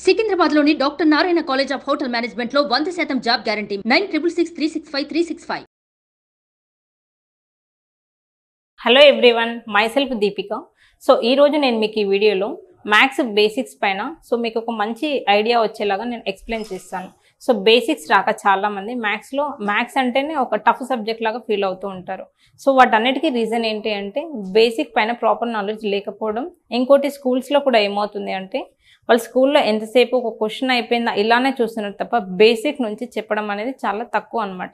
సికింద్రాబాద్లోని doctor Narayana college of hotel మేనేజ్మెంట్లో 100% job guarantee 966365 hello everyone, myself Deepika. So ఈరోజు నేను మీకు ఈ వీడియోలో మ్యాథ్స్ బేసిక్స్ పైన మీకు ఒక మంచి ఐడియా వచ్చేలాగా నేను ఎక్స్ప్లెయిన్ చేస్తాను. సో బేసిక్స్ రాక చాలామంది మ్యాథ్స్ అంటేనే ఒక టఫ్ సబ్జెక్ట్ లాగా ఫీల్ అవుతూ ఉంటారు. సో వాటన్నిటికీ రీజన్ ఏంటి అంటే బేసిక్ పైన ప్రాపర్ నాలెడ్జ్ లేకపోవడం. ఇంకోటి స్కూల్స్లో కూడా ఏమవుతుంది అంటే వాళ్ళు స్కూల్లో ఎంతసేపు ఒక క్వశ్చన్ అయిపోయిందా ఇలానే చూస్తున్నారు తప్ప బేసిక్ నుంచి చెప్పడం అనేది చాలా తక్కువ అనమాట.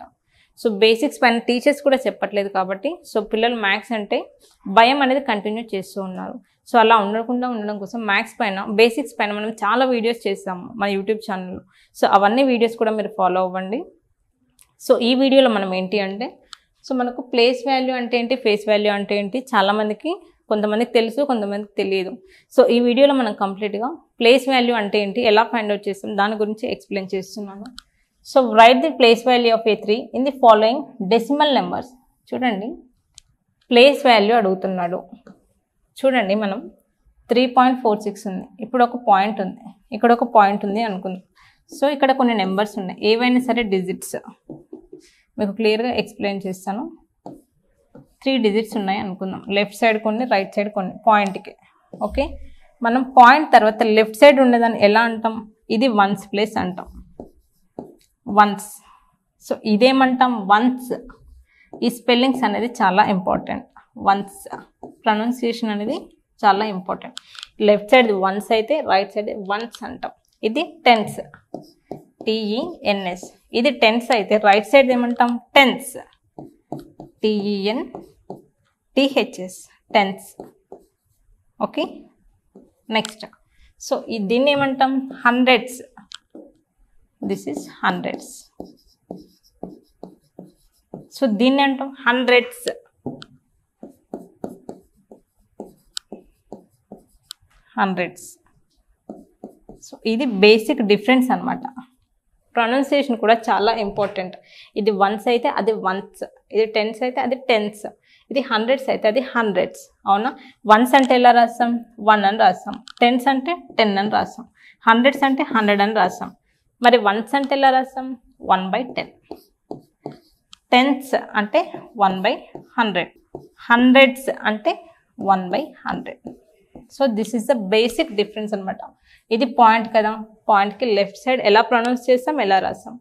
సో బేసిక్స్ పైన టీచర్స్ కూడా చెప్పట్లేదు కాబట్టి సో పిల్లలు మ్యాథ్స్ అంటే భయం అనేది కంటిన్యూ చేస్తూ ఉన్నారు. సో అలా ఉండడం కోసం మ్యాథ్స్ పైన బేసిక్స్ పైన మనం చాలా వీడియోస్ చేస్తాము మన యూట్యూబ్ ఛానల్లో. సో అవన్నీ వీడియోస్ కూడా మీరు ఫాలో అవ్వండి. సో ఈ వీడియోలో మనం ఏంటి అంటే సో మనకు ప్లేస్ వాల్యూ అంటే ఏంటి, ఫేస్ వాల్యూ అంటే ఏంటి, చాలామందికి కొంతమందికి తెలుసు, కొంతమందికి తెలియదు. సో ఈ వీడియోలో మనం కంప్లీట్గా ప్లేస్ వాల్యూ అంటే ఏంటి, ఎలా ఫైండ్ అవుట్ చేస్తాం దాని గురించి ఎక్స్ప్లెయిన్ చేస్తున్నాను. So right the place value of A3 in the following decimal numbers. చూడండి, ప్లేస్ వాల్యూ అడుగుతున్నాడు. చూడండి, మనం 3.46 ఉంది, ఇప్పుడు ఒక పాయింట్ ఉంది, ఇక్కడ ఒక పాయింట్ ఉంది అనుకుందాం. సో ఇక్కడ కొన్ని నెంబర్స్ ఉన్నాయి, ఏవైనా సరే డిజిట్స్ మీకు క్లియర్గా ఎక్స్ప్లెయిన్ చేస్తాను. 3 డిజిట్స్ ఉన్నాయి అనుకుందాం, లెఫ్ట్ సైడ్ కొన్ని, రైట్ సైడ్ కొన్ని పాయింట్కి. ఓకే, మనం పాయింట్ తర్వాత లెఫ్ట్ సైడ్ ఉండేదాన్ని ఎలా అంటాం, ఇది వన్స్ ప్లేస్ అంటాం, వన్స్. సో ఇదేమంటాం, వన్స్. ఈ స్పెల్లింగ్స్ అనేది చాలా ఇంపార్టెంట్. వన్స్ ప్రొనౌన్సియేషన్ అనేది చాలా ఇంపార్టెంట్. లెఫ్ట్ సైడ్ వన్స్ అయితే రైట్ సైడ్ వన్స్ అంటాం. ఇది టెన్స్, TENS. ఇది టెన్స్ అయితే రైట్ సైడ్ ఏమంటాం, tens, TENTHS, tens. Okay, next so దీన్ని ఏమంటాం, hundreds. This is hundreds. So దీన్ని అంటాం హండ్రెడ్స్. హండ్రెడ్స్. సో ఇది బేసిక్ డిఫరెన్స్ అనమాట. ప్రొనౌన్సియేషన్ కూడా చాలా ఇంపార్టెంట్. ఇది వన్స్ అయితే అది వన్స్, ఇది టెన్స్ అయితే అది టెన్స్, ఇది హండ్రెడ్స్ అయితే అది హండ్రెడ్స్. అవునా, వన్స్ అంటే ఎలా రాస్తాం, 1 అని రాస్తాం, టెన్స్ అంటే 10 అని రాస్తాం, హండ్రెడ్స్ అంటే 100 అని రాస్తాం. మరి వన్స్ అంటే ఎలా రాస్తాం, 1/10. టెన్స్ అంటే 1/100, హండ్రెడ్స్ అంటే 1/100. So this is the basic difference అనమాట. ఇది పాయింట్ కదా, పాయింట్కి లెఫ్ట్ సైడ్ ఎలా ప్రొనౌన్స్ చేస్తాం, ఎలా రాస్తాం,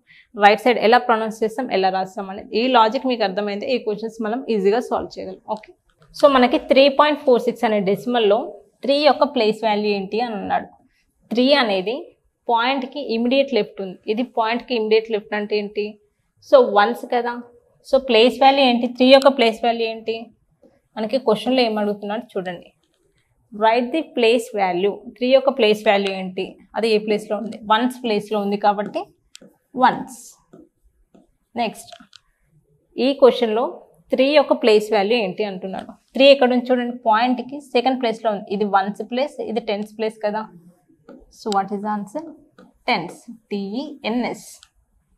రైట్ సైడ్ ఎలా ప్రొనౌన్స్ చేస్తాం, ఎలా రాస్తాం అనేది ఈ లాజిక్ మీకు అర్థమైంది. ఈ క్వశ్చన్స్ మనం ఈజీగా సాల్వ్ చేయగలం. ఓకే, సో మనకి 3.46 అనే డెసిమల్లో 3 యొక్క ప్లేస్ వాల్యూ ఏంటి అని అన్నాడు. 3 అనేది పాయింట్కి ఇమీడియట్ లెఫ్ట్ ఉంది, ఇది పాయింట్కి ఇమీడియట్ లెఫ్ట్ అంటే ఏంటి, సో వన్స్ కదా. సో ప్లేస్ వాల్యూ ఏంటి, 3 యొక్క ప్లేస్ వాల్యూ ఏంటి, మనకి క్వశ్చన్లో ఏం అడుగుతున్నాడు చూడండి. Right the place value. 3 యొక్క ప్లేస్ వాల్యూ ఏంటి, అది ఏ ప్లేస్లో ఉంది, వన్స్ ప్లేస్లో ఉంది కాబట్టి వన్స్. నెక్స్ట్ ఈ క్వశ్చన్లో 3 యొక్క ప్లేస్ వాల్యూ ఏంటి అంటున్నాడు. 3 ఎక్కడ ఉంది చూడండి, పాయింట్కి సెకండ్ ప్లేస్లో ఉంది, ఇది వన్స్ ప్లేస్, ఇది టెన్స్ ప్లేస్ కదా. So what is the answer, tens, TENS.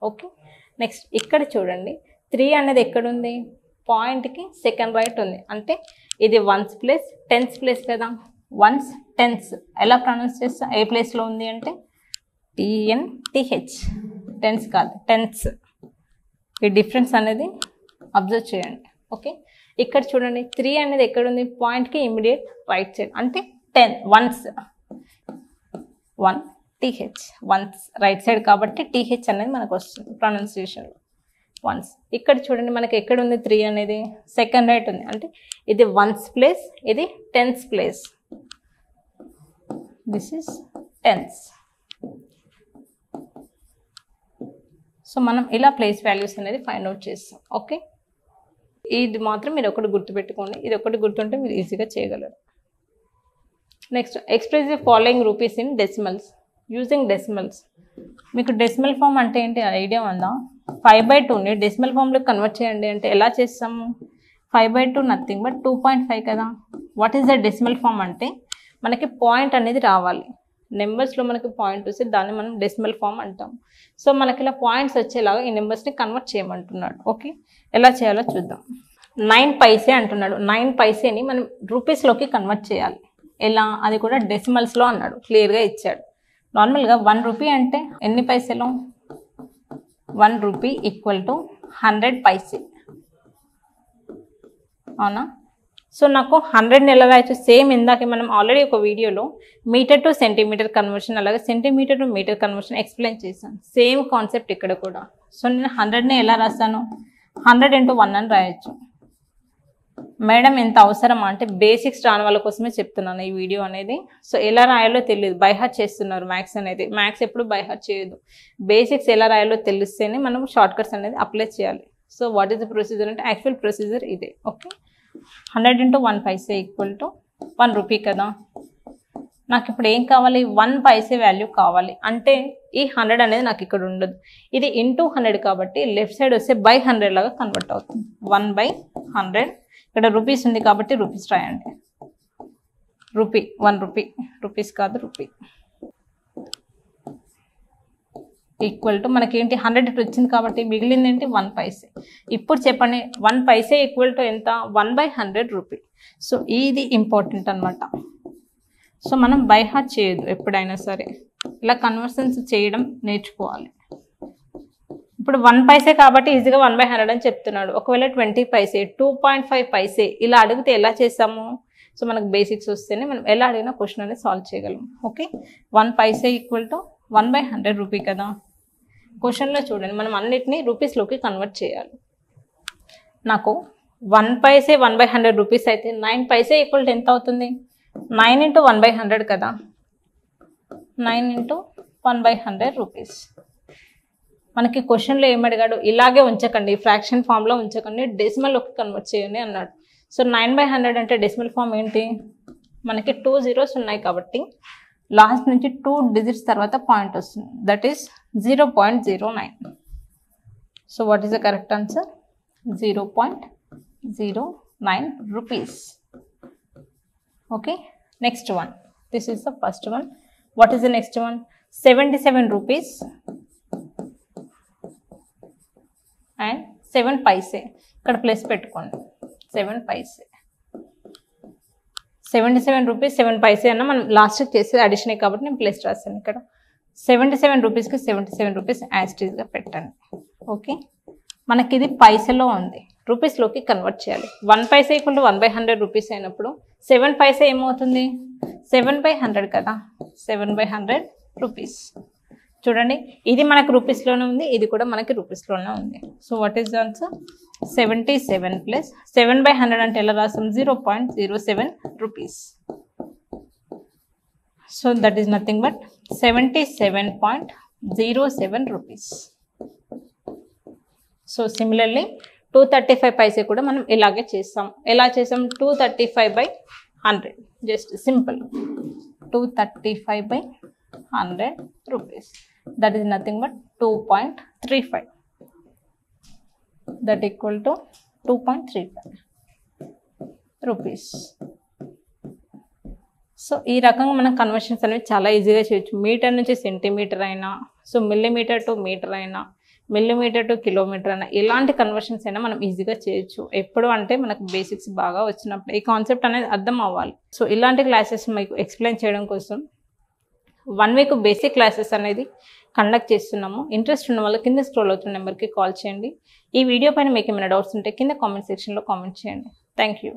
Okay, next ఇక్కడ చూడండి, 3 అనేది ఎక్కడుంది, పాయింట్కి సెకండ్ రైట్ ఉంది, అంటే ఇది వన్స్ ప్లేస్ టెన్స్ ప్లేస్ కదా. వన్స్ టెన్స్ ఎలా ప్రొనౌన్స్ చేస్తాం, ఏ ప్లేస్లో ఉంది అంటే TENTH, టెన్స్ కాదు టెన్స్. ఈ డిఫరెన్స్ అనేది అబ్జర్వ్ చేయండి. ఓకే, ఇక్కడ చూడండి 3 అనేది ఎక్కడుంది, పాయింట్కి ఇమీడియట్ రైట్ సైడ్, అంటే 10 once, 1TH, once right side కాబట్టి TH అనేది మనకు వస్తుంది ప్రొనౌన్సియేషన్లో, వన్స్. ఇక్కడ చూడండి మనకి ఎక్కడ ఉంది 3 అనేది, సెకండ్ రైట్ ఉంది, అంటే ఇది వన్స్ ప్లేస్, ఇది tens place, this is tens. So మనం ఇలా ప్లేస్ వాల్యూస్ అనేది ఫైండ్ అవుట్ చేస్తాం. ఓకే, ఇది మాత్రం మీరు ఒకటి గుర్తుపెట్టుకోండి, ఇది ఒకటి గుర్తుంటే మీరు ఈజీగా చేయగలరు. Next express the following rupees in decimals using decimals. మీకు డెసిమల్ ఫామ్ అంటే ఏంటి ఐడియా ఉందా, 5/2ని డెసిమల్ ఫామ్లో కన్వర్ట్ చేయండి అంటే ఎలా చేస్తాము, 5/2 నథింగ్ బట్ 2.5 కదా. What is the decimal form అంటే మనకి పాయింట్ అనేది రావాలి, నెంబర్స్లో మనకి పాయింట్ వస్తే దాన్ని మనం డెసిమల్ ఫామ్ అంటాం. సో మనకి ఇలా పాయింట్స్ వచ్చేలాగా ఈ నెంబర్స్ని కన్వర్ట్ చేయమంటున్నాడు. ఓకే, ఎలా చేయాలో చూద్దాం. 9 పైసే అంటున్నాడు. 9 పైసేని మనం రూపీస్లోకి కన్వర్ట్ చేయాలి. ఎలా, అది కూడా డెసిమల్స్లో అన్నాడు, క్లియర్గా ఇచ్చాడు. నార్మల్గా 1 రూపీ అంటే ఎన్ని పైసలు? 1 రూపీ ఈక్వల్ టు 100 పైసే, అవునా? సో నాకు 100ని ఎలా రాయొచ్చు? సేమ్ ఇందాక మనం ఆల్రెడీ ఒక వీడియోలో మీటర్ టు సెంటీమీటర్ కన్వర్షన్, అలాగే centimetre to metre conversion explain చేశాను. సేమ్ కాన్సెప్ట్ ఇక్కడ కూడా. సో నేను 100ని ఎలా రాస్తాను? 100 × 1 అని రాయొచ్చు. మేడం ఎంత అవసరమా అంటే బేసిక్స్ రాని వాళ్ళ కోసమే చెప్తున్నాను ఈ వీడియో అనేది. సో ఎలా రాయాలో తెలియదు, బైహార్ట్ చేస్తున్నారు మ్యాథ్స్ అనేది. మ్యాథ్స్ ఎప్పుడు బైహార్ట్ చేయదు. బేసిక్స్ ఎలా రాయాలో తెలిస్తేనే మనం షార్ట్ కట్స్ అనేది అప్లై చేయాలి. So what is the procedure అంటే యాక్చువల్ ప్రొసీజర్ ఇదే. Okay, 100 × 1 paise equal to 1 rupee కదా. నాకు ఇప్పుడు ఏం కావాలి? 1 పైసే వాల్యూ కావాలి. అంటే ఈ 100 అనేది నాకు ఇక్కడ ఉండదు, ఇది ఇంటూ 100 కాబట్టి లెఫ్ట్ సైడ్ వస్తే బై 100 లాగా కన్వర్ట్ అవుతుంది. 1/100. ఇక్కడ రూపీస్ ఉంది కాబట్టి రూపీస్ రాయండి. రూపీ 1 రూపీ, రూపీస్ కాదు రూపీ, ఈక్వల్ టు మనకేంటి 100 వచ్చింది కాబట్టి మిగిలింది ఏంటి? 1 పైసే. ఇప్పుడు చెప్పండి 1 పైసే ఈక్వల్ టు ఎంత? 1/100 రూపీ. సో ఇది ఇంపార్టెంట్ అనమాట. సో మనం బై హార్ట్ చేయొద్దు ఎప్పుడైనా సరే, ఇలా కన్వర్షన్స్ చేయడం నేర్చుకోవాలి. ఇప్పుడు 1 పైసే కాబట్టి ఈజీగా 1/100 అని చెప్తున్నాడు. ఒకవేళ 20 పైసే, 2.5 పైసే ఇలా అడిగితే ఎలా చేస్తాము? సో మనకు బేసిక్స్ వస్తేనే మనం ఎలా అడిగినా క్వశ్చన్ అనేది సాల్వ్ చేయగలం. Okay, 1 paise equal to 1/100 rupee కదా. క్వశ్చన్లో చూడండి, మనం అన్నిటినీ రూపీస్లోకి కన్వర్ట్ చేయాలి. నాకు 1 పైసే 1/100 రూపీస్ అయితే 9 పైసే ఈక్వల్ టు ఎంత అవుతుంది? 9 × 1/100 కదా. 9 × 1/100 రూపీస్. మనకి క్వశ్చన్లో ఏమడిగాడు? ఇలాగే ఉంచకండి, ఫ్రాక్షన్ ఫామ్లో ఉంచకండి, డెసిమల్లోకి కన్వర్ట్ చేయండి అన్నాడు. సో 9/100 అంటే డెసిమల్ ఫామ్ ఏంటి? మనకి 2 zeros ఉన్నాయి కాబట్టి లాస్ట్ నుంచి 2 digits తర్వాత పాయింట్ వస్తుంది, that is 0.09. So what is the correct answer? 0.09 rupees. Okay, next one. This is the first one. What is the next one? 77 rupees and 7 paise. ఇక్కడ plus పెట్టుకోండి, 7 paise. 77 rupees 7 paise అన్న మనం లాస్ట్కి చేసే అడిషనే కాబట్టి నేను ప్లస్ రాస్తాను. ఇక్కడ 77 రూపీస్కి 77 రూపీస్ యాస్టీజ్గా పెట్టండి. ఓకే, మనకి ఇది పైసలో ఉంది, రూపీస్లోకి కన్వర్ట్ చేయాలి. 1 పైసే ఈక్వల్ టు 1/100 రూపీస్ అయినప్పుడు 7 పైసే ఏమవుతుంది? 7/100 కదా. 7/100 రూపీస్. చూడండి, ఇది మనకు రూపీస్లోనే ఉంది, ఇది కూడా మనకి రూపీస్లోనే ఉంది. So what is the answer? 77 plus 7/100 అంటే ఎలా రాస్తాం? 0.07 rupees. So that is nothing but 77.07 rupees. So similarly 235 paise కూడా మనం ఇలాగే చేస్తాం. ఎలా చేస్తాం? 235/100. Just simple 235/100 rupees. That is nothing but 2.35. That equal to 2.35 rupees. So ఈ రకంగా మనం కన్వర్షన్స్ అనేవి చాలా ఈజీగా చేయొచ్చు. మీటర్ నుంచి సెంటీమీటర్ అయినా, సో మిల్లీమీటర్ టు మీటర్ అయినా, మిల్లీమీటర్ టు కిలోమీటర్ అయినా, ఎలాంటి కన్వర్షన్స్ అయినా మనం ఈజీగా చేయొచ్చు. ఎప్పుడు అంటే మనకు బేసిక్స్ బాగా వచ్చినప్పుడు ఈ కాన్సెప్ట్ అనేది అర్థం అవ్వాలి. సో ఇలాంటి క్లాసెస్ మీకు ఎక్స్ప్లెయిన్ చేయడం కోసం 1 వీక్ బేసిక్ క్లాసెస్ అనేది కండక్ట్ చేస్తున్నాము. ఇంట్రెస్ట్ ఉన్న వాళ్ళు కింద స్క్రోల్ అవుతున్న నెంబర్కి కాల్ చేయండి. ఈ వీడియో పైన మీకు ఏమైనా డౌట్స్ ఉంటే కింద కామెంట్ సెక్షన్లో కామెంట్ చేయండి. Thank you.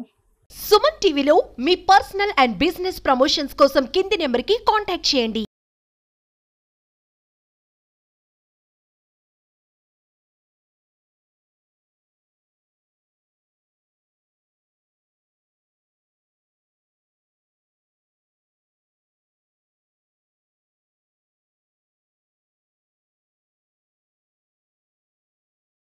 సుమన్ టీవీలో మీ పర్సనల్ అండ్ బిజినెస్ ప్రమోషన్స్ కోసం కింది నెంబర్కి కాంటాక్ట్ చేయండి.